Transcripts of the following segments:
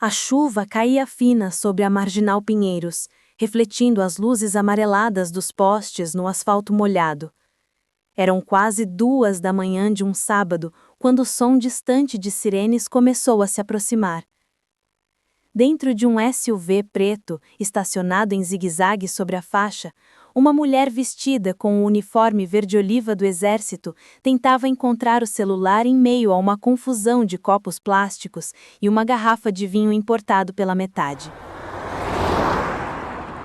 A chuva caía fina sobre a Marginal Pinheiros, refletindo as luzes amareladas dos postes no asfalto molhado. Eram quase 2 da manhã de um sábado, quando o som distante de sirenes começou a se aproximar. Dentro de um SUV preto, estacionado em zigue-zague sobre a faixa, uma mulher vestida com o uniforme verde-oliva do exército tentava encontrar o celular em meio a uma confusão de copos plásticos e uma garrafa de vinho importado pela metade.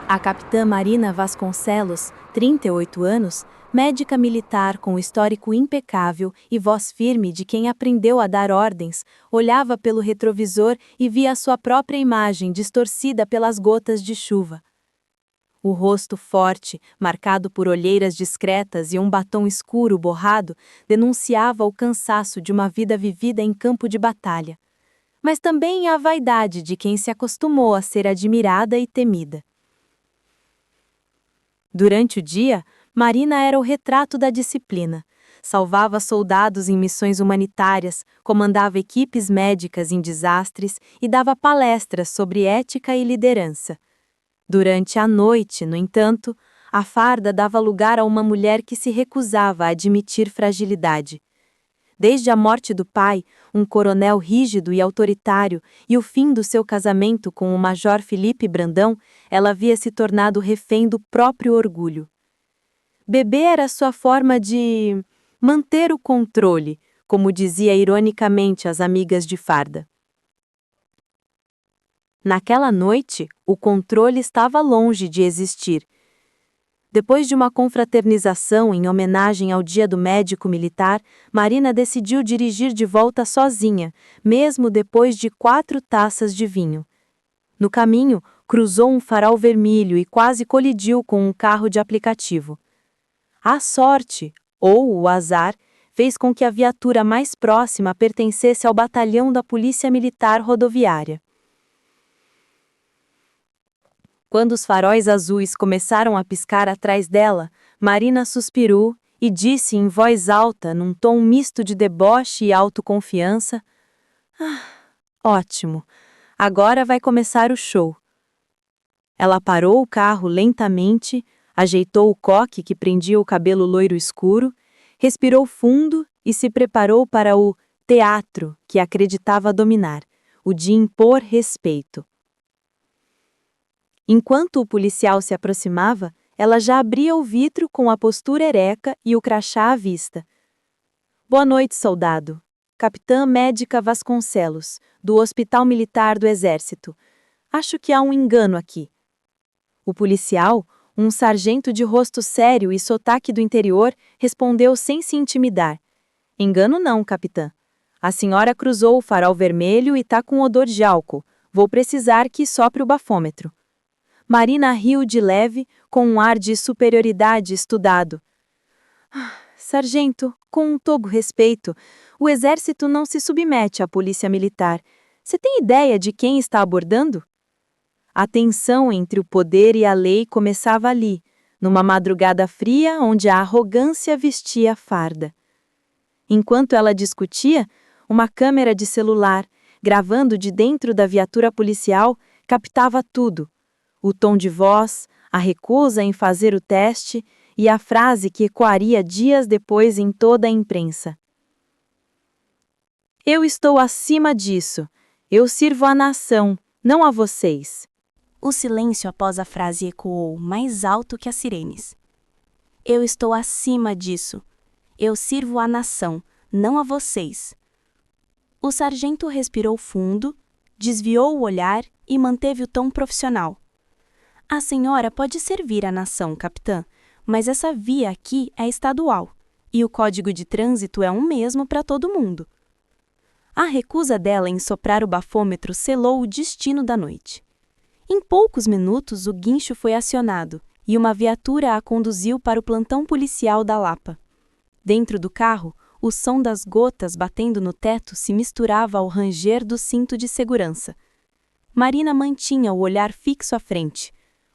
A capitã Marina Vasconcelos, 38 anos, médica militar com histórico impecável e voz firme de quem aprendeu a dar ordens, olhava pelo retrovisor e via a sua própria imagem distorcida pelas gotas de chuva. O rosto forte, marcado por olheiras discretas e um batom escuro borrado, denunciava o cansaço de uma vida vivida em campo de batalha, mas também a vaidade de quem se acostumou a ser admirada e temida. Durante o dia, Marina era o retrato da disciplina. Salvava soldados em missões humanitárias, comandava equipes médicas em desastres e dava palestras sobre ética e liderança. Durante a noite, no entanto, a farda dava lugar a uma mulher que se recusava a admitir fragilidade. Desde a morte do pai, um coronel rígido e autoritário, e o fim do seu casamento com o major Felipe Brandão, ela havia se tornado refém do próprio orgulho. Beber era sua forma de manter o controle, como dizia ironicamente as amigas de farda. Naquela noite, o controle estava longe de existir. Depois de uma confraternização em homenagem ao Dia do Médico Militar, Marina decidiu dirigir de volta sozinha, mesmo depois de 4 taças de vinho. No caminho, cruzou um farol vermelho e quase colidiu com um carro de aplicativo. A sorte, ou o azar, fez com que a viatura mais próxima pertencesse ao batalhão da Polícia Militar Rodoviária. Quando os faróis azuis começaram a piscar atrás dela, Marina suspirou e disse em voz alta, num tom misto de deboche e autoconfiança: ótimo, agora vai começar o show. Ela parou o carro lentamente, ajeitou o coque que prendia o cabelo loiro escuro, respirou fundo e se preparou para o teatro que acreditava dominar, o de impor respeito. Enquanto o policial se aproximava, ela já abria o vidro com a postura ereca e o crachá à vista. Boa noite, soldado. Capitã Médica Vasconcelos, do Hospital Militar do Exército. Acho que há um engano aqui. O policial, um sargento de rosto sério e sotaque do interior, respondeu sem se intimidar. Engano não, capitã. A senhora cruzou o farol vermelho e tá com odor de álcool. Vou precisar que sopre o bafômetro. Marina riu de leve, com um ar de superioridade estudado. Sargento, com todo respeito, o exército não se submete à polícia militar. Você tem ideia de quem está abordando? A tensão entre o poder e a lei começava ali, numa madrugada fria onde a arrogância vestia a farda. Enquanto ela discutia, uma câmera de celular, gravando de dentro da viatura policial, captava tudo. O tom de voz, a recusa em fazer o teste e a frase que ecoaria dias depois em toda a imprensa. Eu estou acima disso. Eu sirvo à nação, não a vocês. O silêncio após a frase ecoou mais alto que as sirenes. Eu estou acima disso. Eu sirvo à nação, não a vocês. O sargento respirou fundo, desviou o olhar e manteve o tom profissional. A senhora pode servir à nação, capitã, mas essa via aqui é estadual, e o código de trânsito é o mesmo para todo mundo. A recusa dela em soprar o bafômetro selou o destino da noite. Em poucos minutos, o guincho foi acionado, e uma viatura a conduziu para o plantão policial da Lapa. Dentro do carro, o som das gotas batendo no teto se misturava ao ranger do cinto de segurança. Marina mantinha o olhar fixo à frente,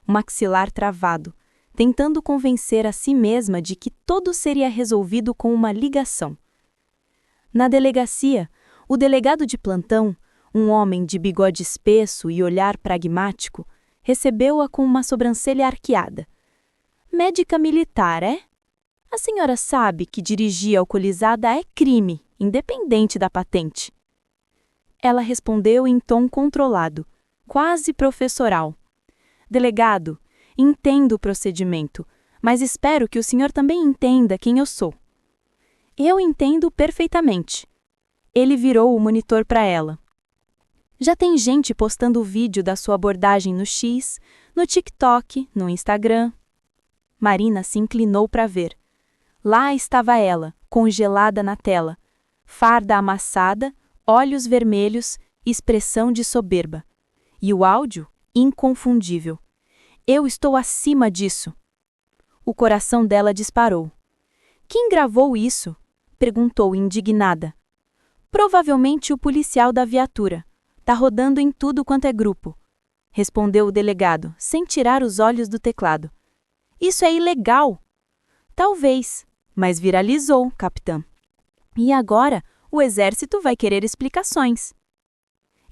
o maxilar travado, tentando convencer a si mesma de que tudo seria resolvido com uma ligação. Na delegacia, o delegado de plantão, Um homem de bigode espesso e olhar pragmático recebeu-a com uma sobrancelha arqueada. Médica militar, é? A senhora sabe que dirigir alcoolizada é crime, independente da patente. Ela respondeu em tom controlado, quase professoral. Delegado, entendo o procedimento, mas espero que o senhor também entenda quem eu sou. Eu entendo perfeitamente. Ele virou o monitor para ela. Já tem gente postando o vídeo da sua abordagem no X, no TikTok, no Instagram. Marina se inclinou para ver. Lá estava ela, congelada na tela. Farda amassada, olhos vermelhos, expressão de soberba. E o áudio, inconfundível. Eu estou acima disso. O coração dela disparou. Quem gravou isso? Perguntou indignada. Provavelmente o policial da viatura. Tá rodando em tudo quanto é grupo. Respondeu o delegado, sem tirar os olhos do teclado. Isso é ilegal. Talvez, mas viralizou, capitã. E agora, o exército vai querer explicações.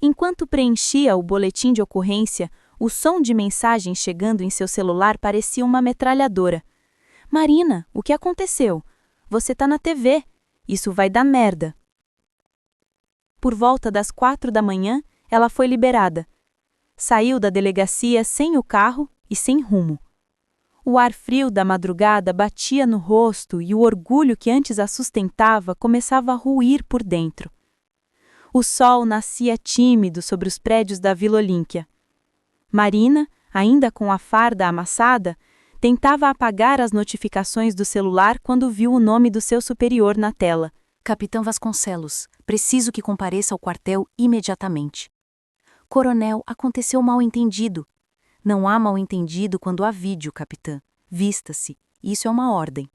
Enquanto preenchia o boletim de ocorrência, o som de mensagem chegando em seu celular parecia uma metralhadora. Marina, o que aconteceu? Você tá na TV. Isso vai dar merda. Por volta das 4 da manhã, ela foi liberada. Saiu da delegacia sem o carro e sem rumo. O ar frio da madrugada batia no rosto e o orgulho que antes a sustentava começava a ruir por dentro. O sol nascia tímido sobre os prédios da Vila Olímpia. Marina, ainda com a farda amassada, tentava apagar as notificações do celular quando viu o nome do seu superior na tela. Capitão Vasconcelos, preciso que compareça ao quartel imediatamente. Coronel, aconteceu mal-entendido. Não há mal-entendido quando há vídeo, capitã. Vista-se. Isso é uma ordem.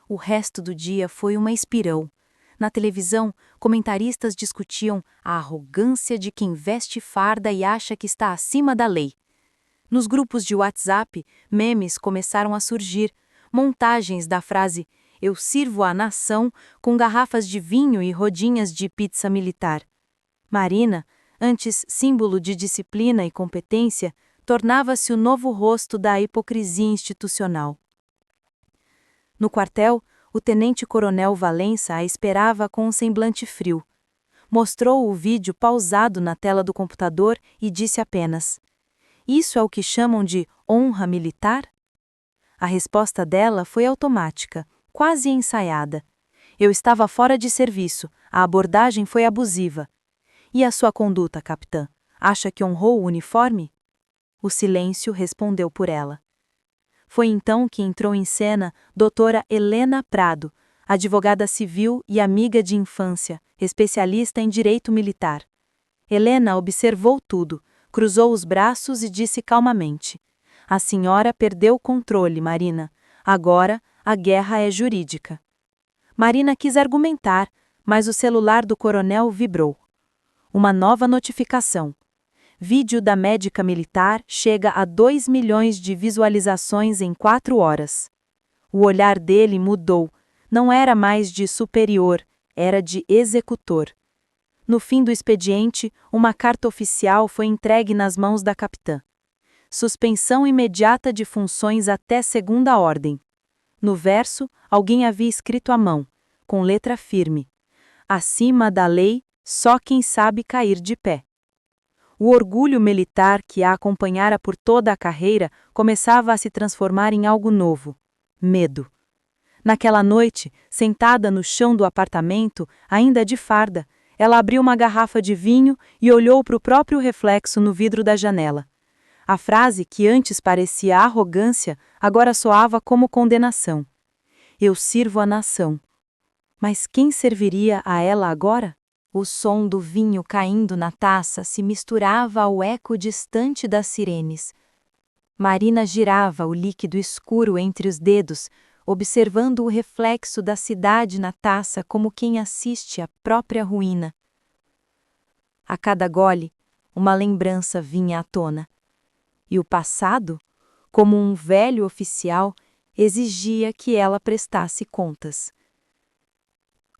O resto do dia foi uma espirão. Na televisão, comentaristas discutiam a arrogância de quem veste farda e acha que está acima da lei. Nos grupos de WhatsApp, memes começaram a surgir, montagens da frase "Eu sirvo a nação" com garrafas de vinho e rodinhas de pizza militar. Marina, antes símbolo de disciplina e competência, tornava-se o novo rosto da hipocrisia institucional. No quartel, o tenente-coronel Valença a esperava com um semblante frio. Mostrou o vídeo pausado na tela do computador e disse apenas: "Isso é o que chamam de honra militar?" A resposta dela foi automática, quase ensaiada. "Eu estava fora de serviço, a abordagem foi abusiva." "E a sua conduta, capitã? Acha que honrou o uniforme?" O silêncio respondeu por ela. Foi então que entrou em cena doutora Helena Prado, advogada civil e amiga de infância, especialista em direito militar. Helena observou tudo, cruzou os braços e disse calmamente: "A senhora perdeu o controle, Marina. Agora, a guerra é jurídica." Marina quis argumentar, mas o celular do coronel vibrou. Uma nova notificação. Vídeo da médica militar chega a 2 milhões de visualizações em 4 horas. O olhar dele mudou. Não era mais de superior, era de executor. No fim do expediente, uma carta oficial foi entregue nas mãos da capitã. Suspensão imediata de funções até segunda ordem. No verso, alguém havia escrito à mão, com letra firme: "Acima da lei, só quem sabe cair de pé." O orgulho militar que a acompanhara por toda a carreira começava a se transformar em algo novo: medo. Naquela noite, sentada no chão do apartamento, ainda de farda, ela abriu uma garrafa de vinho e olhou para o próprio reflexo no vidro da janela. A frase, que antes parecia arrogância, agora soava como condenação. "Eu sirvo a nação." Mas quem serviria a ela agora? O som do vinho caindo na taça se misturava ao eco distante das sirenes. Marina girava o líquido escuro entre os dedos, observando o reflexo da cidade na taça como quem assiste à própria ruína. A cada gole, uma lembrança vinha à tona. E o passado, como um velho oficial, exigia que ela prestasse contas.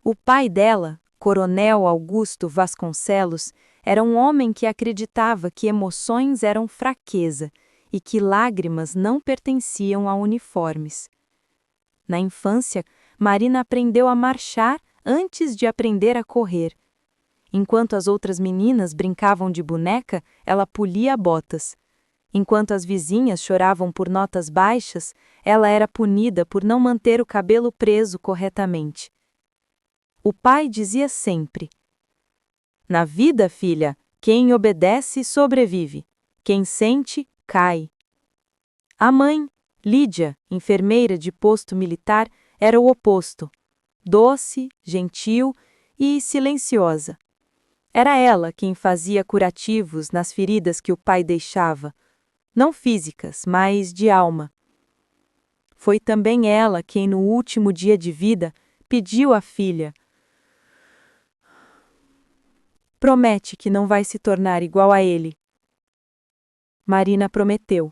O pai dela, Coronel Augusto Vasconcelos, Era um homem que acreditava que emoções eram fraqueza e que lágrimas não pertenciam a uniformes. Na infância, Marina aprendeu a marchar antes de aprender a correr. Enquanto as outras meninas brincavam de boneca, ela polia botas. Enquanto as vizinhas choravam por notas baixas, ela era punida por não manter o cabelo preso corretamente. O pai dizia sempre: "Na vida, filha, quem obedece sobrevive. Quem sente, cai." A mãe, Lídia, enfermeira de posto militar, era o oposto. Doce, gentil e silenciosa. Era ela quem fazia curativos nas feridas que o pai deixava, não físicas, mas de alma. Foi também ela quem, no último dia de vida, pediu à filha: "Promete que não vai se tornar igual a ele." Marina prometeu.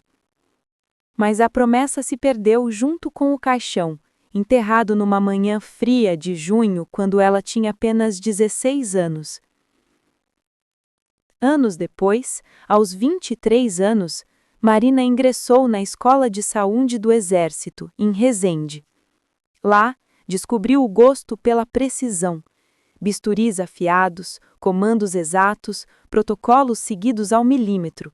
Mas a promessa se perdeu junto com o caixão, enterrado numa manhã fria de junho, quando ela tinha apenas 16 anos. Anos depois, aos 23 anos, Marina ingressou na Escola de Saúde do Exército, em Resende. Lá, descobriu o gosto pela precisão. Bisturis afiados, comandos exatos, protocolos seguidos ao milímetro.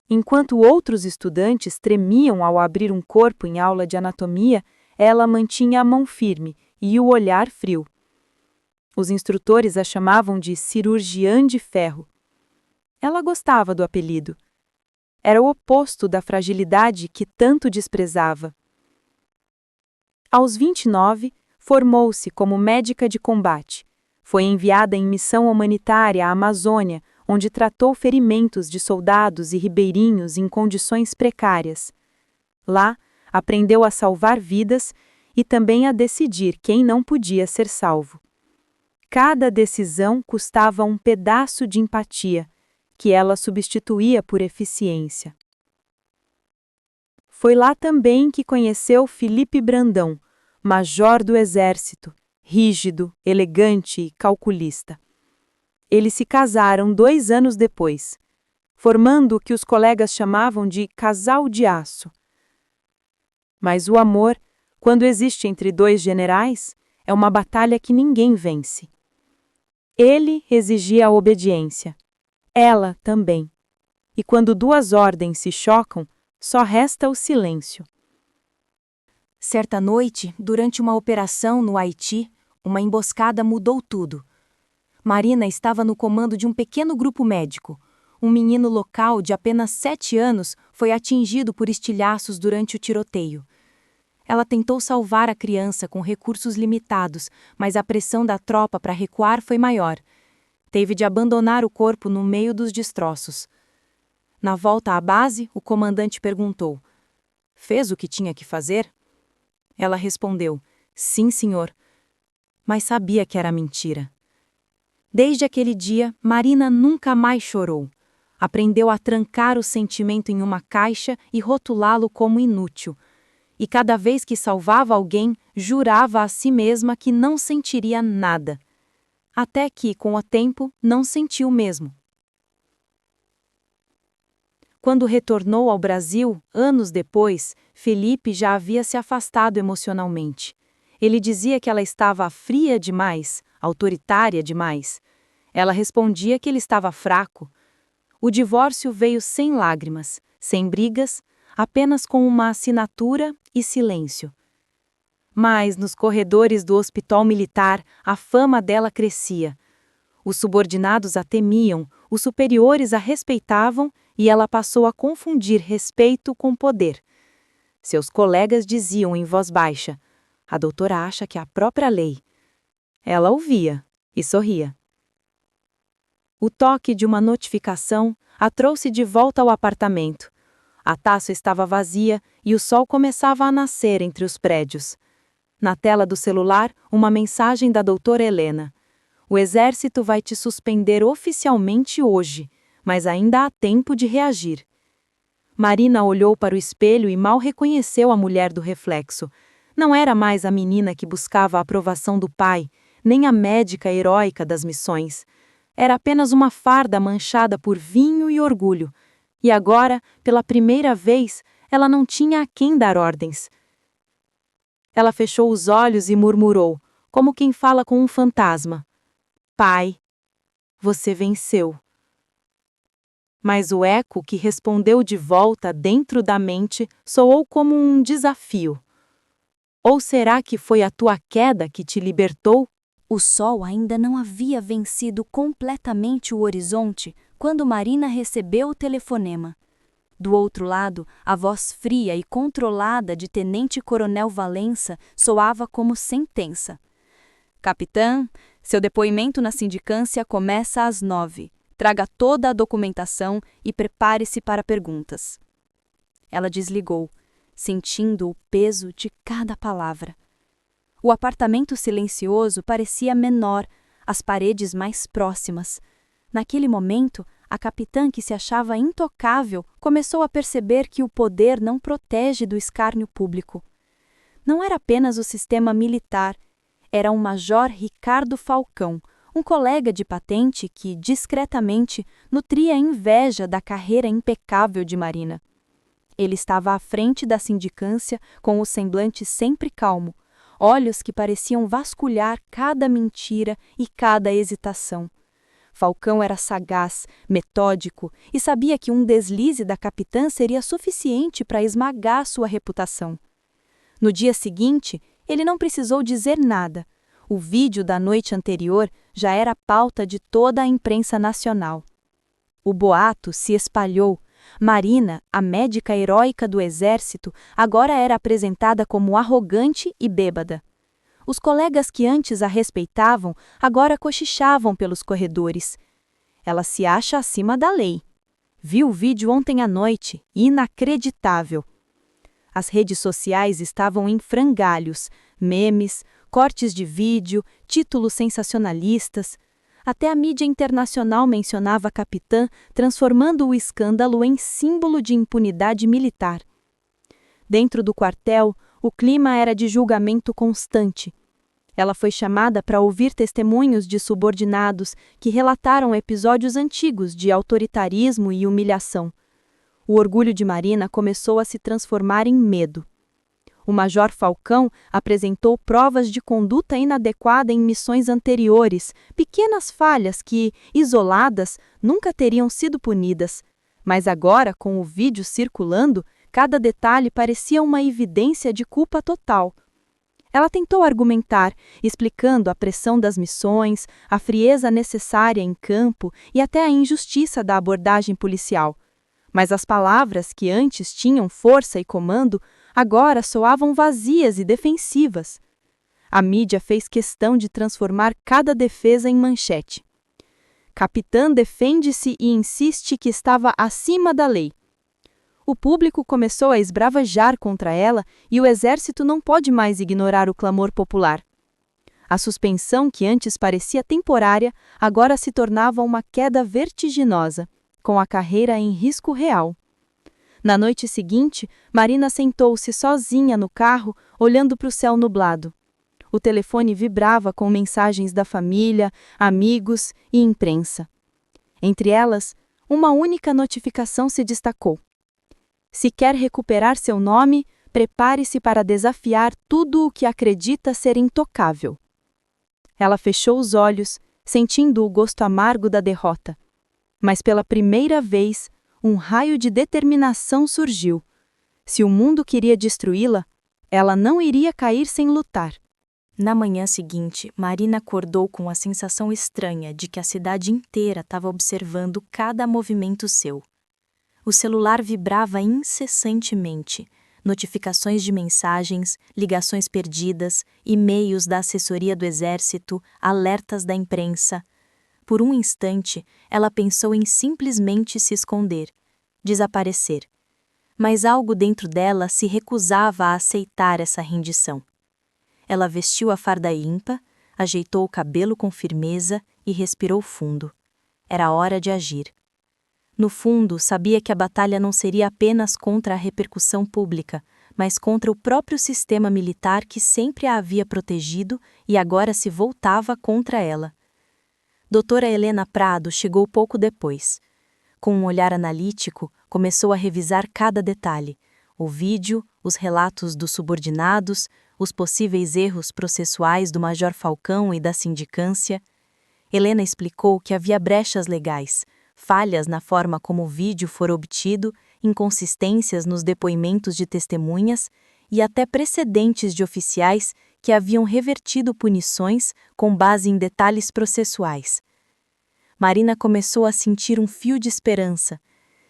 Enquanto outros estudantes tremiam ao abrir um corpo em aula de anatomia, ela mantinha a mão firme e o olhar frio. Os instrutores a chamavam de cirurgiã de ferro. Ela gostava do apelido. Era o oposto da fragilidade que tanto desprezava. Aos 29, formou-se como médica de combate. Foi enviada em missão humanitária à Amazônia, onde tratou ferimentos de soldados e ribeirinhos em condições precárias. Lá, aprendeu a salvar vidas e também a decidir quem não podia ser salvo. Cada decisão custava um pedaço de empatia, que ela substituía por eficiência. Foi lá também que conheceu Felipe Brandão, major do Exército, rígido, elegante e calculista. Eles se casaram 2 anos depois, formando o que os colegas chamavam de casal de aço. Mas o amor, quando existe entre 2 generais, é uma batalha que ninguém vence. Ele exigia a obediência. Ela também. E quando 2 ordens se chocam, só resta o silêncio. Certa noite, durante uma operação no Haiti, uma emboscada mudou tudo. Marina estava no comando de um pequeno grupo médico. Um menino local de apenas 7 anos foi atingido por estilhaços durante o tiroteio. Ela tentou salvar a criança com recursos limitados, mas a pressão da tropa para recuar foi maior. Teve de abandonar o corpo no meio dos destroços. Na volta à base, o comandante perguntou: "Fez o que tinha que fazer?" Ela respondeu: "Sim, senhor." Mas sabia que era mentira. Desde aquele dia, Marina nunca mais chorou. Aprendeu a trancar o sentimento em uma caixa e rotulá-lo como inútil. E cada vez que salvava alguém, jurava a si mesma que não sentiria nada. Até que, com o tempo, não sentiu mesmo. Quando retornou ao Brasil, anos depois, Felipe já havia se afastado emocionalmente. Ele dizia que ela estava fria demais, autoritária demais. Ela respondia que ele estava fraco. O divórcio veio sem lágrimas, sem brigas, apenas com uma assinatura e silêncio. Mas, nos corredores do hospital militar, a fama dela crescia. Os subordinados a temiam, os superiores a respeitavam e ela passou a confundir respeito com poder. Seus colegas diziam em voz baixa: "A doutora acha que é a própria lei." Ela ouvia e sorria. O toque de uma notificação a trouxe de volta ao apartamento. A taça estava vazia e o sol começava a nascer entre os prédios. Na tela do celular, uma mensagem da doutora Helena: "O exército vai te suspender oficialmente hoje, mas ainda há tempo de reagir." Marina olhou para o espelho e mal reconheceu a mulher do reflexo. Não era mais a menina que buscava a aprovação do pai, nem a médica heróica das missões. Era apenas uma farda manchada por vinho e orgulho. E agora, pela primeira vez, ela não tinha a quem dar ordens. Ela fechou os olhos e murmurou, como quem fala com um fantasma: Pai, você venceu. Mas o eco que respondeu de volta dentro da mente soou como um desafio. Ou será que foi a tua queda que te libertou? O sol ainda não havia vencido completamente o horizonte quando Marina recebeu o telefonema. Do outro lado, a voz fria e controlada de Tenente-Coronel Valença soava como sentença. Capitã, seu depoimento na sindicância começa às 9. Traga toda a documentação e prepare-se para perguntas. Ela desligou, sentindo o peso de cada palavra. O apartamento silencioso parecia menor, as paredes mais próximas. Naquele momento, a capitã, que se achava intocável, começou a perceber que o poder não protege do escárnio público. Não era apenas o sistema militar, era o Major Ricardo Falcão, um colega de patente que, discretamente, nutria inveja da carreira impecável de Marina. Ele estava à frente da sindicância com o semblante sempre calmo, olhos que pareciam vasculhar cada mentira e cada hesitação. Falcão era sagaz, metódico e sabia que um deslize da capitã seria suficiente para esmagar sua reputação. No dia seguinte, ele não precisou dizer nada. O vídeo da noite anterior já era pauta de toda a imprensa nacional. O boato se espalhou. Marina, a médica heróica do exército, agora era apresentada como arrogante e bêbada. Os colegas que antes a respeitavam agora cochichavam pelos corredores. Ela se acha acima da lei. Vi o vídeo ontem à noite, inacreditável. As redes sociais estavam em frangalhos, memes, cortes de vídeo, títulos sensacionalistas. Até a mídia internacional mencionava a capitã, transformando o escândalo em símbolo de impunidade militar. Dentro do quartel, o clima era de julgamento constante. Ela foi chamada para ouvir testemunhos de subordinados que relataram episódios antigos de autoritarismo e humilhação. O orgulho de Marina começou a se transformar em medo. O Major Falcão apresentou provas de conduta inadequada em missões anteriores, pequenas falhas que, isoladas, nunca teriam sido punidas. Mas agora, com o vídeo circulando, cada detalhe parecia uma evidência de culpa total. Ela tentou argumentar, explicando a pressão das missões, a frieza necessária em campo e até a injustiça da abordagem policial. Mas as palavras que antes tinham força e comando, agora soavam vazias e defensivas. A mídia fez questão de transformar cada defesa em manchete. Capitã defende-se e insiste que estava acima da lei. O público começou a esbravejar contra ela e o exército não pode mais ignorar o clamor popular. A suspensão, que antes parecia temporária, agora se tornava uma queda vertiginosa, com a carreira em risco real. Na noite seguinte, Marina sentou-se sozinha no carro, olhando para o céu nublado. O telefone vibrava com mensagens da família, amigos e imprensa. Entre elas, uma única notificação se destacou. Se quer recuperar seu nome, prepare-se para desafiar tudo o que acredita ser intocável. Ela fechou os olhos, sentindo o gosto amargo da derrota. Mas pela primeira vez, um raio de determinação surgiu. Se o mundo queria destruí-la, ela não iria cair sem lutar. Na manhã seguinte, Marina acordou com a sensação estranha de que a cidade inteira estava observando cada movimento seu. O celular vibrava incessantemente. Notificações de mensagens, ligações perdidas, e-mails da assessoria do exército, alertas da imprensa. Por um instante, ela pensou em simplesmente se esconder, desaparecer. Mas algo dentro dela se recusava a aceitar essa rendição. Ela vestiu a farda limpa, ajeitou o cabelo com firmeza e respirou fundo. Era hora de agir. No fundo, sabia que a batalha não seria apenas contra a repercussão pública, mas contra o próprio sistema militar que sempre a havia protegido e agora se voltava contra ela. Doutora Helena Prado chegou pouco depois. Com um olhar analítico, começou a revisar cada detalhe: o vídeo, os relatos dos subordinados, os possíveis erros processuais do Major Falcão e da sindicância. Helena explicou que havia brechas legais, falhas na forma como o vídeo for obtido, inconsistências nos depoimentos de testemunhas e até precedentes de oficiais que haviam revertido punições com base em detalhes processuais. Marina começou a sentir um fio de esperança.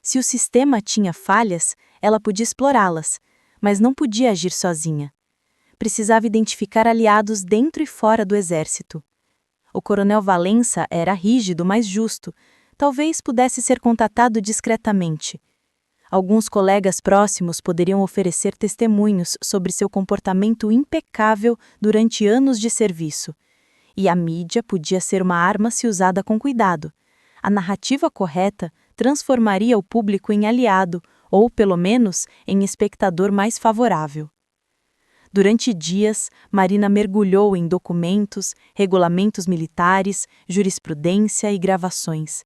Se o sistema tinha falhas, ela podia explorá-las, mas não podia agir sozinha. Precisava identificar aliados dentro e fora do exército. O coronel Valença era rígido, mas justo. Talvez pudesse ser contatado discretamente. Alguns colegas próximos poderiam oferecer testemunhos sobre seu comportamento impecável durante anos de serviço. E a mídia podia ser uma arma se usada com cuidado. A narrativa correta transformaria o público em aliado, ou, pelo menos, em espectador mais favorável. Durante dias, Marina mergulhou em documentos, regulamentos militares, jurisprudência e gravações.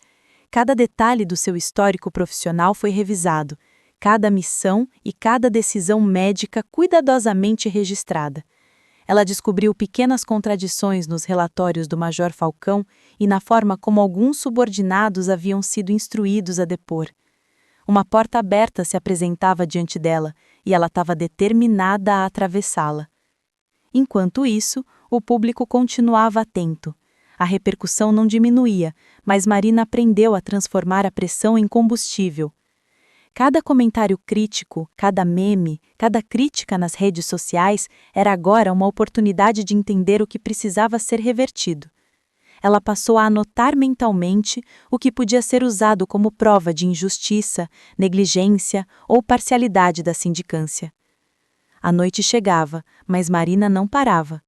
Cada detalhe do seu histórico profissional foi revisado, cada missão e cada decisão médica cuidadosamente registrada. Ela descobriu pequenas contradições nos relatórios do Major Falcão e na forma como alguns subordinados haviam sido instruídos a depor. Uma porta aberta se apresentava diante dela e ela estava determinada a atravessá-la. Enquanto isso, o público continuava atento. A repercussão não diminuía, mas Marina aprendeu a transformar a pressão em combustível. Cada comentário crítico, cada meme, cada crítica nas redes sociais era agora uma oportunidade de entender o que precisava ser revertido. Ela passou a anotar mentalmente o que podia ser usado como prova de injustiça, negligência ou parcialidade da sindicância. A noite chegava, mas Marina não parava.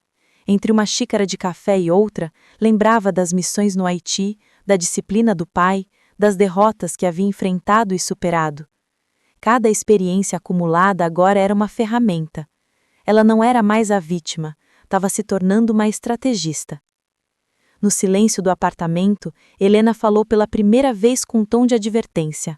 Entre uma xícara de café e outra, lembrava das missões no Haiti, da disciplina do pai, das derrotas que havia enfrentado e superado. Cada experiência acumulada agora era uma ferramenta. Ela não era mais a vítima, estava se tornando uma estrategista. No silêncio do apartamento, Helena falou pela primeira vez com um tom de advertência.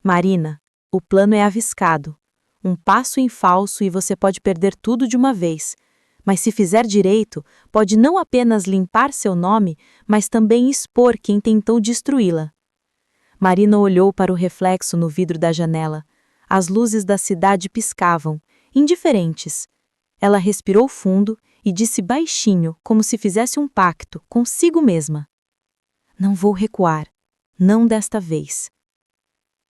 Marina, o plano é arriscado. Um passo em falso e você pode perder tudo de uma vez. Mas se fizer direito, pode não apenas limpar seu nome, mas também expor quem tentou destruí-la. Marina olhou para o reflexo no vidro da janela. As luzes da cidade piscavam, indiferentes. Ela respirou fundo e disse baixinho, como se fizesse um pacto consigo mesma. Não vou recuar. Não desta vez.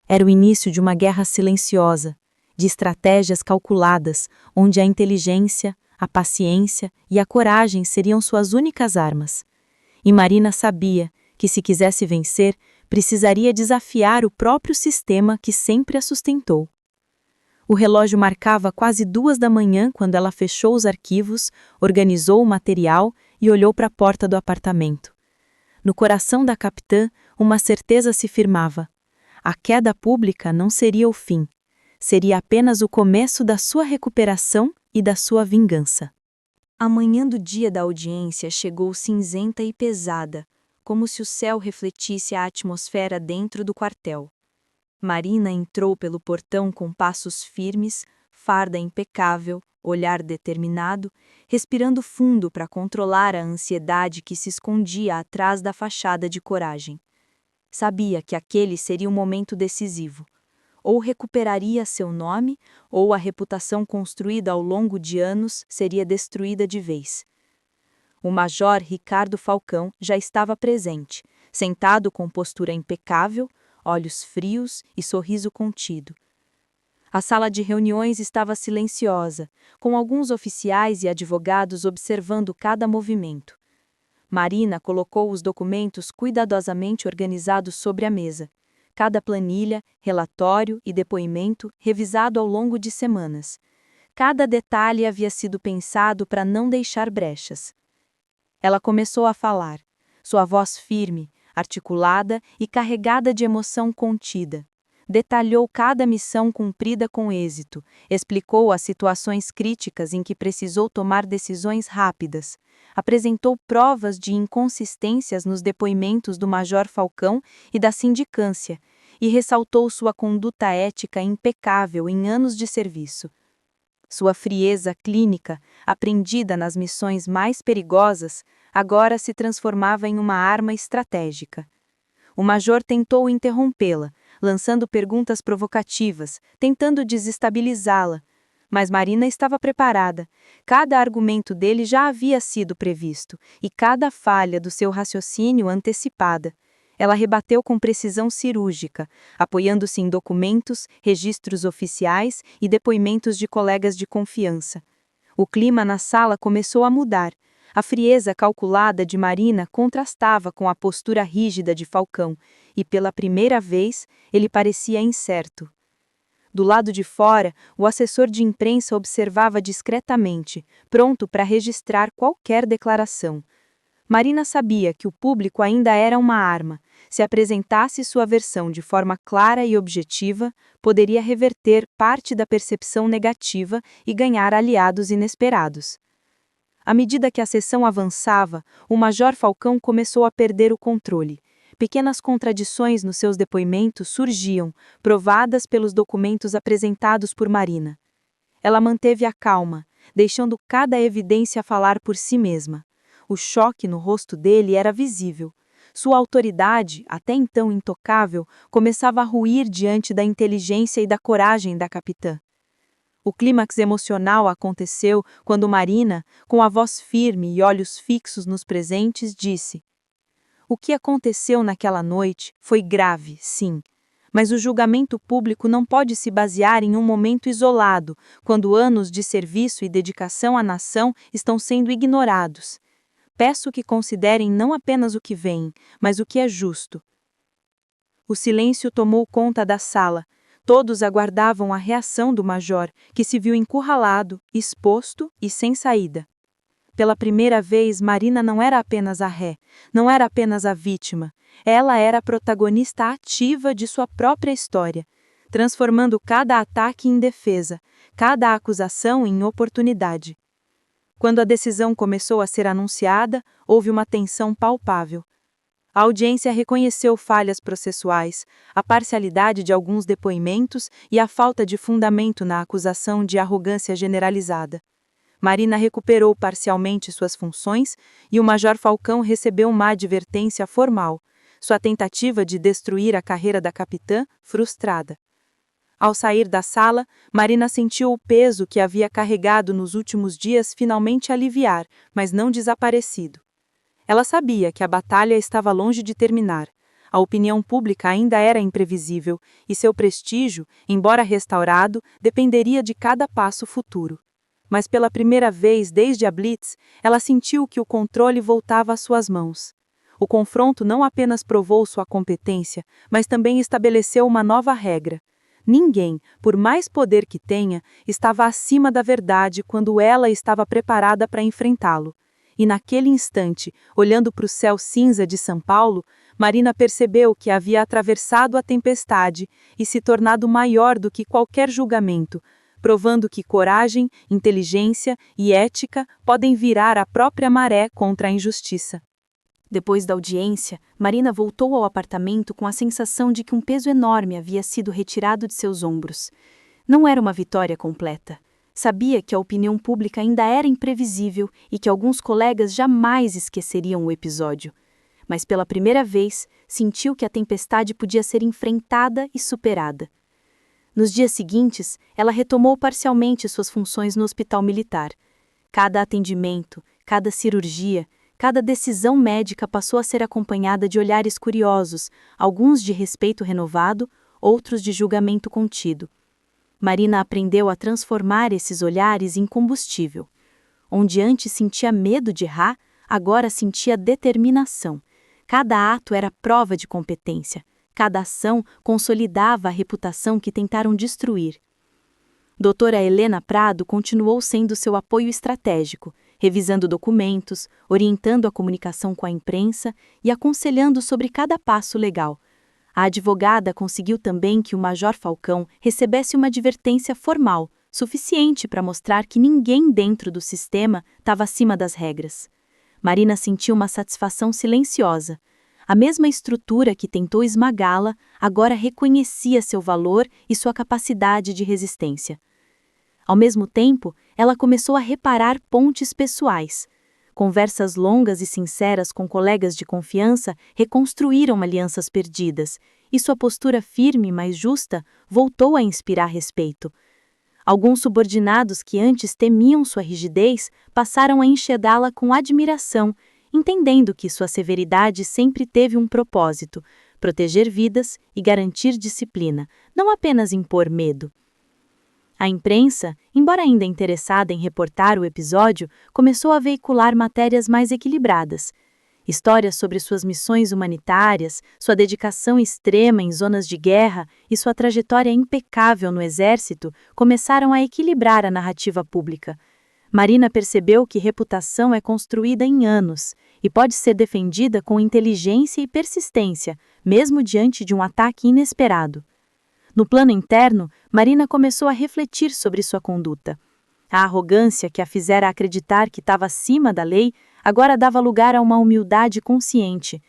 Era o início de uma guerra silenciosa, de estratégias calculadas, onde a inteligência, a paciência e a coragem seriam suas únicas armas. E Marina sabia que, se quisesse vencer, precisaria desafiar o próprio sistema que sempre a sustentou. O relógio marcava quase 2 da manhã quando ela fechou os arquivos, organizou o material e olhou para a porta do apartamento. No coração da capitã, uma certeza se firmava. A queda pública não seria o fim. Seria apenas o começo da sua recuperação e da sua vingança. A manhã do dia da audiência chegou cinzenta e pesada, como se o céu refletisse a atmosfera dentro do quartel. Marina entrou pelo portão com passos firmes, farda impecável, olhar determinado, respirando fundo para controlar a ansiedade que se escondia atrás da fachada de coragem. Sabia que aquele seria um momento decisivo. Ou recuperaria seu nome, ou a reputação construída ao longo de anos seria destruída de vez. O major Ricardo Falcão já estava presente, sentado com postura impecável, olhos frios e sorriso contido. A sala de reuniões estava silenciosa, com alguns oficiais e advogados observando cada movimento. Marina colocou os documentos cuidadosamente organizados sobre a mesa. Cada planilha, relatório e depoimento revisado ao longo de semanas. Cada detalhe havia sido pensado para não deixar brechas. Ela começou a falar, sua voz firme, articulada e carregada de emoção contida. Detalhou cada missão cumprida com êxito, explicou as situações críticas em que precisou tomar decisões rápidas, apresentou provas de inconsistências nos depoimentos do Major Falcão e da sindicância, e ressaltou sua conduta ética impecável em anos de serviço. Sua frieza clínica, aprendida nas missões mais perigosas, agora se transformava em uma arma estratégica. O major tentou interrompê-la, lançando perguntas provocativas, tentando desestabilizá-la. Mas Marina estava preparada. Cada argumento dele já havia sido previsto, e cada falha do seu raciocínio antecipada. Ela rebateu com precisão cirúrgica, apoiando-se em documentos, registros oficiais e depoimentos de colegas de confiança. O clima na sala começou a mudar. A frieza calculada de Marina contrastava com a postura rígida de Falcão, e pela primeira vez ele parecia incerto. Do lado de fora, o assessor de imprensa observava discretamente, pronto para registrar qualquer declaração. Marina sabia que o público ainda era uma arma. Se apresentasse sua versão de forma clara e objetiva, poderia reverter parte da percepção negativa e ganhar aliados inesperados. À medida que a sessão avançava, o Major Falcão começou a perder o controle. Pequenas contradições nos seus depoimentos surgiam, provadas pelos documentos apresentados por Marina. Ela manteve a calma, deixando cada evidência falar por si mesma. O choque no rosto dele era visível. Sua autoridade, até então intocável, começava a ruir diante da inteligência e da coragem da capitã. O clímax emocional aconteceu quando Marina, com a voz firme e olhos fixos nos presentes, disse: "O que aconteceu naquela noite foi grave, sim, mas o julgamento público não pode se basear em um momento isolado, quando anos de serviço e dedicação à nação estão sendo ignorados. Peço que considerem não apenas o que vem, mas o que é justo." O silêncio tomou conta da sala. Todos aguardavam a reação do major, que se viu encurralado, exposto e sem saída. Pela primeira vez, Marina não era apenas a ré, não era apenas a vítima. Ela era a protagonista ativa de sua própria história, transformando cada ataque em defesa, cada acusação em oportunidade. Quando a decisão começou a ser anunciada, houve uma tensão palpável. A audiência reconheceu falhas processuais, a parcialidade de alguns depoimentos e a falta de fundamento na acusação de arrogância generalizada. Marina recuperou parcialmente suas funções e o Major Falcão recebeu uma advertência formal, sua tentativa de destruir a carreira da capitã frustrada. Ao sair da sala, Marina sentiu o peso que havia carregado nos últimos dias finalmente aliviar, mas não desaparecido. Ela sabia que a batalha estava longe de terminar. A opinião pública ainda era imprevisível, e seu prestígio, embora restaurado, dependeria de cada passo futuro. Mas pela primeira vez desde a Blitz, ela sentiu que o controle voltava às suas mãos. O confronto não apenas provou sua competência, mas também estabeleceu uma nova regra. Ninguém, por mais poder que tenha, estava acima da verdade quando ela estava preparada para enfrentá-lo. E naquele instante, olhando para o céu cinza de São Paulo, Marina percebeu que havia atravessado a tempestade e se tornado maior do que qualquer julgamento, provando que coragem, inteligência e ética podem virar a própria maré contra a injustiça. Depois da audiência, Marina voltou ao apartamento com a sensação de que um peso enorme havia sido retirado de seus ombros. Não era uma vitória completa. Sabia que a opinião pública ainda era imprevisível e que alguns colegas jamais esqueceriam o episódio. Mas pela primeira vez, sentiu que a tempestade podia ser enfrentada e superada. Nos dias seguintes, ela retomou parcialmente suas funções no hospital militar. Cada atendimento, cada cirurgia, cada decisão médica passou a ser acompanhada de olhares curiosos, alguns de respeito renovado, outros de julgamento contido. Marina aprendeu a transformar esses olhares em combustível. Onde antes sentia medo de errar, agora sentia determinação. Cada ato era prova de competência. Cada ação consolidava a reputação que tentaram destruir. Doutora Helena Prado continuou sendo seu apoio estratégico, revisando documentos, orientando a comunicação com a imprensa e aconselhando sobre cada passo legal. A advogada conseguiu também que o Major Falcão recebesse uma advertência formal, suficiente para mostrar que ninguém dentro do sistema estava acima das regras. Marina sentiu uma satisfação silenciosa. A mesma estrutura que tentou esmagá-la agora reconhecia seu valor e sua capacidade de resistência. Ao mesmo tempo, ela começou a reparar pontes pessoais. Conversas longas e sinceras com colegas de confiança reconstruíram alianças perdidas, e sua postura firme, mas justa, voltou a inspirar respeito. Alguns subordinados que antes temiam sua rigidez passaram a enxergá-la com admiração, entendendo que sua severidade sempre teve um propósito: proteger vidas e garantir disciplina, não apenas impor medo. A imprensa, embora ainda interessada em reportar o episódio, começou a veicular matérias mais equilibradas. Histórias sobre suas missões humanitárias, sua dedicação extrema em zonas de guerra e sua trajetória impecável no Exército começaram a equilibrar a narrativa pública. Marina percebeu que reputação é construída em anos e pode ser defendida com inteligência e persistência, mesmo diante de um ataque inesperado. No plano interno, Marina começou a refletir sobre sua conduta. A arrogância que a fizera acreditar que estava acima da lei agora dava lugar a uma humildade consciente.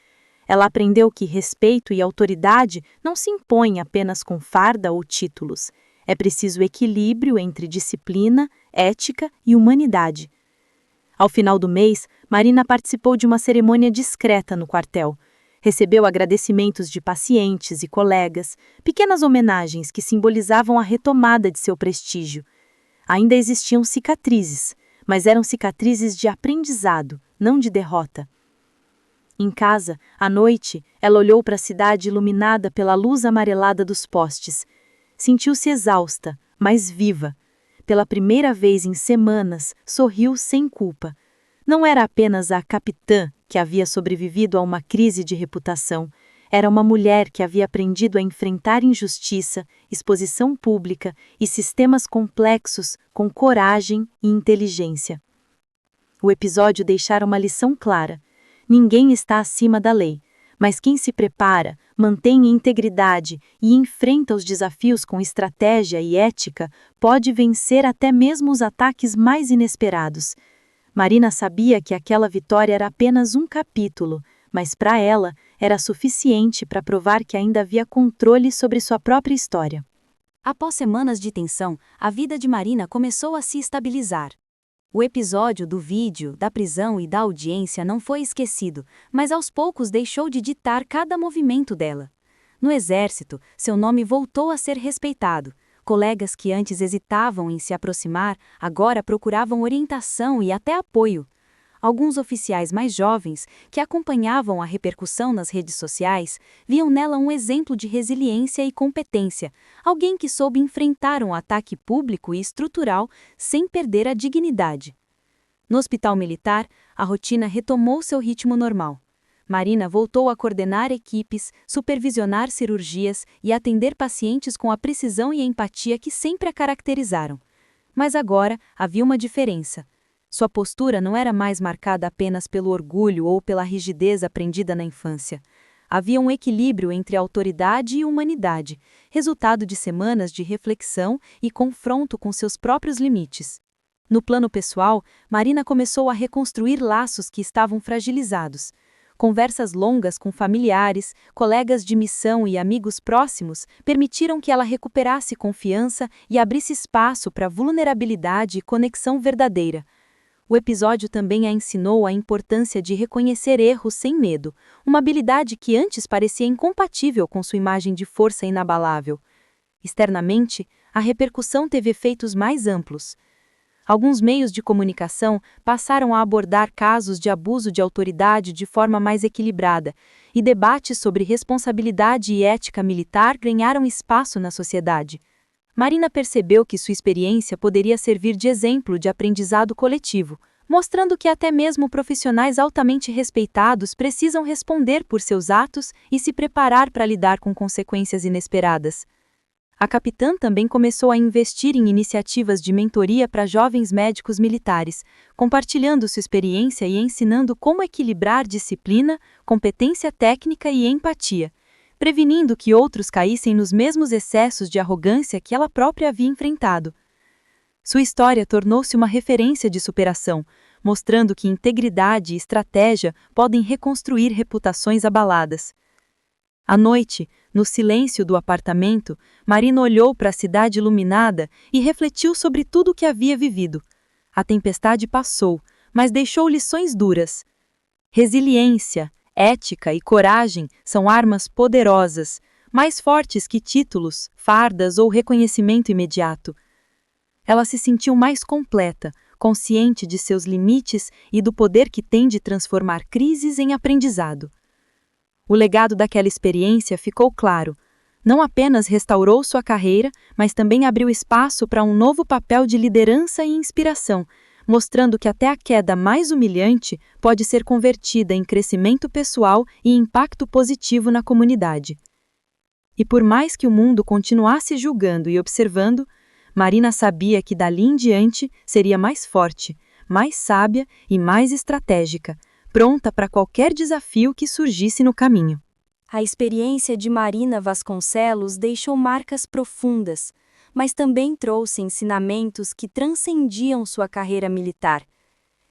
Ela aprendeu que respeito e autoridade não se impõem apenas com farda ou títulos. É preciso equilíbrio entre disciplina, ética e humanidade. Ao final do mês, Marina participou de uma cerimônia discreta no quartel. Recebeu agradecimentos de pacientes e colegas, pequenas homenagens que simbolizavam a retomada de seu prestígio. Ainda existiam cicatrizes, mas eram cicatrizes de aprendizado, não de derrota. Em casa, à noite, ela olhou para a cidade iluminada pela luz amarelada dos postes. Sentiu-se exausta, mas viva. Pela primeira vez em semanas, sorriu sem culpa. Não era apenas a capitã que havia sobrevivido a uma crise de reputação. Era uma mulher que havia aprendido a enfrentar injustiça, exposição pública e sistemas complexos com coragem e inteligência. O episódio deixara uma lição clara: ninguém está acima da lei, mas quem se prepara, mantém integridade e enfrenta os desafios com estratégia e ética pode vencer até mesmo os ataques mais inesperados. Marina sabia que aquela vitória era apenas um capítulo, mas para ela era suficiente para provar que ainda havia controle sobre sua própria história. Após semanas de tensão, a vida de Marina começou a se estabilizar. O episódio do vídeo, da prisão e da audiência não foi esquecido, mas aos poucos deixou de ditar cada movimento dela. No Exército, seu nome voltou a ser respeitado. Colegas que antes hesitavam em se aproximar, agora procuravam orientação e até apoio. Alguns oficiais mais jovens, que acompanhavam a repercussão nas redes sociais, viam nela um exemplo de resiliência e competência, alguém que soube enfrentar um ataque público e estrutural sem perder a dignidade. No hospital militar, a rotina retomou seu ritmo normal. Marina voltou a coordenar equipes, supervisionar cirurgias e atender pacientes com a precisão e empatia que sempre a caracterizaram. Mas agora havia uma diferença. Sua postura não era mais marcada apenas pelo orgulho ou pela rigidez aprendida na infância. Havia um equilíbrio entre autoridade e humanidade, resultado de semanas de reflexão e confronto com seus próprios limites. No plano pessoal, Marina começou a reconstruir laços que estavam fragilizados. Conversas longas com familiares, colegas de missão e amigos próximos permitiram que ela recuperasse confiança e abrisse espaço para vulnerabilidade e conexão verdadeira. O episódio também a ensinou a importância de reconhecer erros sem medo, uma habilidade que antes parecia incompatível com sua imagem de força inabalável. Externamente, a repercussão teve efeitos mais amplos. Alguns meios de comunicação passaram a abordar casos de abuso de autoridade de forma mais equilibrada, e debates sobre responsabilidade e ética militar ganharam espaço na sociedade. Marina percebeu que sua experiência poderia servir de exemplo de aprendizado coletivo, mostrando que até mesmo profissionais altamente respeitados precisam responder por seus atos e se preparar para lidar com consequências inesperadas. A capitã também começou a investir em iniciativas de mentoria para jovens médicos militares, compartilhando sua experiência e ensinando como equilibrar disciplina, competência técnica e empatia. prevenindo que outros caíssem nos mesmos excessos de arrogância que ela própria havia enfrentado. Sua história tornou-se uma referência de superação, mostrando que integridade e estratégia podem reconstruir reputações abaladas. À noite, no silêncio do apartamento, Marina olhou para a cidade iluminada e refletiu sobre tudo o que havia vivido. A tempestade passou, mas deixou lições duras. Resiliência, ética e coragem são armas poderosas, mais fortes que títulos, fardas ou reconhecimento imediato. Ela se sentiu mais completa, consciente de seus limites e do poder que tem de transformar crises em aprendizado. O legado daquela experiência ficou claro. Não apenas restaurou sua carreira, mas também abriu espaço para um novo papel de liderança e inspiração, mostrando que até a queda mais humilhante pode ser convertida em crescimento pessoal e impacto positivo na comunidade. E por mais que o mundo continuasse julgando e observando, Marina sabia que dali em diante seria mais forte, mais sábia e mais estratégica, pronta para qualquer desafio que surgisse no caminho. A experiência de Marina Vasconcelos deixou marcas profundas, mas também trouxe ensinamentos que transcendiam sua carreira militar.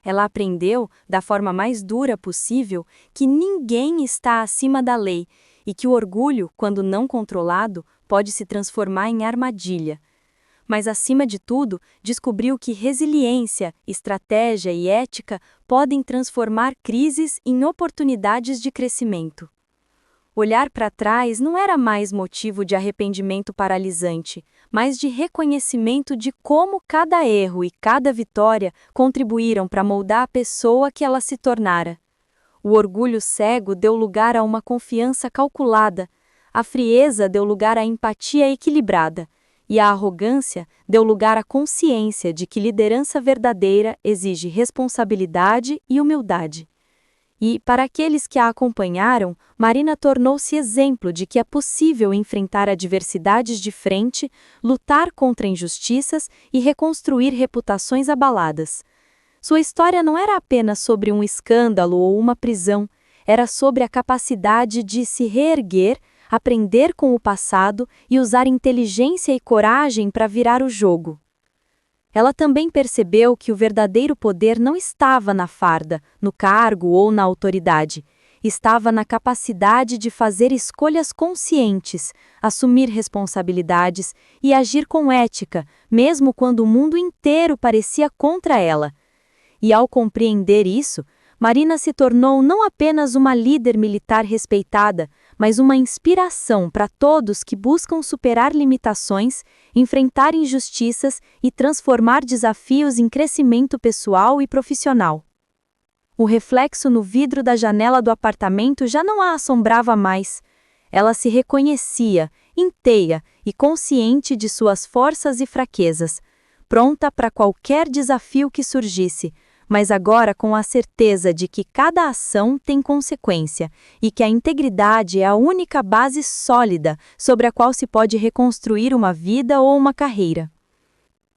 Ela aprendeu, da forma mais dura possível, que ninguém está acima da lei e que o orgulho, quando não controlado, pode se transformar em armadilha. Mas, acima de tudo, descobriu que resiliência, estratégia e ética podem transformar crises em oportunidades de crescimento. Olhar para trás não era mais motivo de arrependimento paralisante, mas de reconhecimento de como cada erro e cada vitória contribuíram para moldar a pessoa que ela se tornara. O orgulho cego deu lugar a uma confiança calculada, a frieza deu lugar à empatia equilibrada, e a arrogância deu lugar à consciência de que liderança verdadeira exige responsabilidade e humildade. E, para aqueles que a acompanharam, Marina tornou-se exemplo de que é possível enfrentar adversidades de frente, lutar contra injustiças e reconstruir reputações abaladas. Sua história não era apenas sobre um escândalo ou uma prisão, era sobre a capacidade de se reerguer, aprender com o passado e usar inteligência e coragem para virar o jogo. Ela também percebeu que o verdadeiro poder não estava na farda, no cargo ou na autoridade. Estava na capacidade de fazer escolhas conscientes, assumir responsabilidades e agir com ética, mesmo quando o mundo inteiro parecia contra ela. E ao compreender isso, Marina se tornou não apenas uma líder militar respeitada, mas uma inspiração para todos que buscam superar limitações, enfrentar injustiças e transformar desafios em crescimento pessoal e profissional. O reflexo no vidro da janela do apartamento já não a assombrava mais. Ela se reconhecia, inteira e consciente de suas forças e fraquezas, pronta para qualquer desafio que surgisse, mas agora com a certeza de que cada ação tem consequência e que a integridade é a única base sólida sobre a qual se pode reconstruir uma vida ou uma carreira.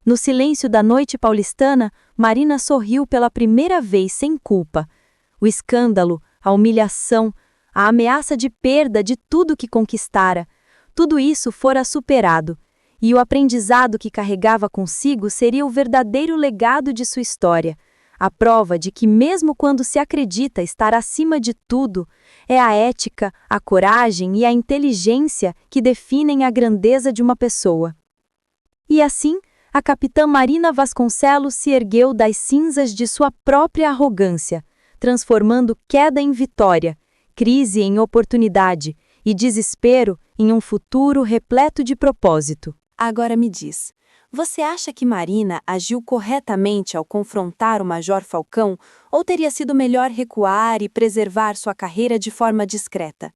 No silêncio da noite paulistana, Marina sorriu pela primeira vez sem culpa. O escândalo, a humilhação, a ameaça de perda de tudo que conquistara, tudo isso fora superado, e o aprendizado que carregava consigo seria o verdadeiro legado de sua história. A prova de que, mesmo quando se acredita estar acima de tudo, é a ética, a coragem e a inteligência que definem a grandeza de uma pessoa. E assim, a capitã Marina Vasconcelos se ergueu das cinzas de sua própria arrogância, transformando queda em vitória, crise em oportunidade e desespero em um futuro repleto de propósito. Agora me diz, você acha que Marina agiu corretamente ao confrontar o Major Falcão ou teria sido melhor recuar e preservar sua carreira de forma discreta?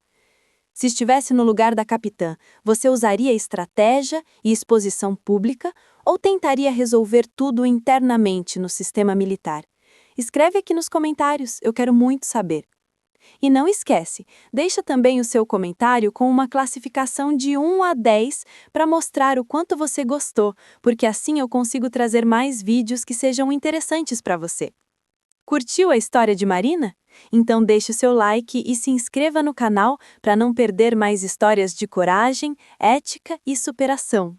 Se estivesse no lugar da capitã, você usaria estratégia e exposição pública ou tentaria resolver tudo internamente no sistema militar? Escreve aqui nos comentários, eu quero muito saber. E não esquece, deixa também o seu comentário com uma classificação de 1 a 10 para mostrar o quanto você gostou, porque assim eu consigo trazer mais vídeos que sejam interessantes para você. Curtiu a história de Marina? Então deixe o seu like e se inscreva no canal para não perder mais histórias de coragem, ética e superação.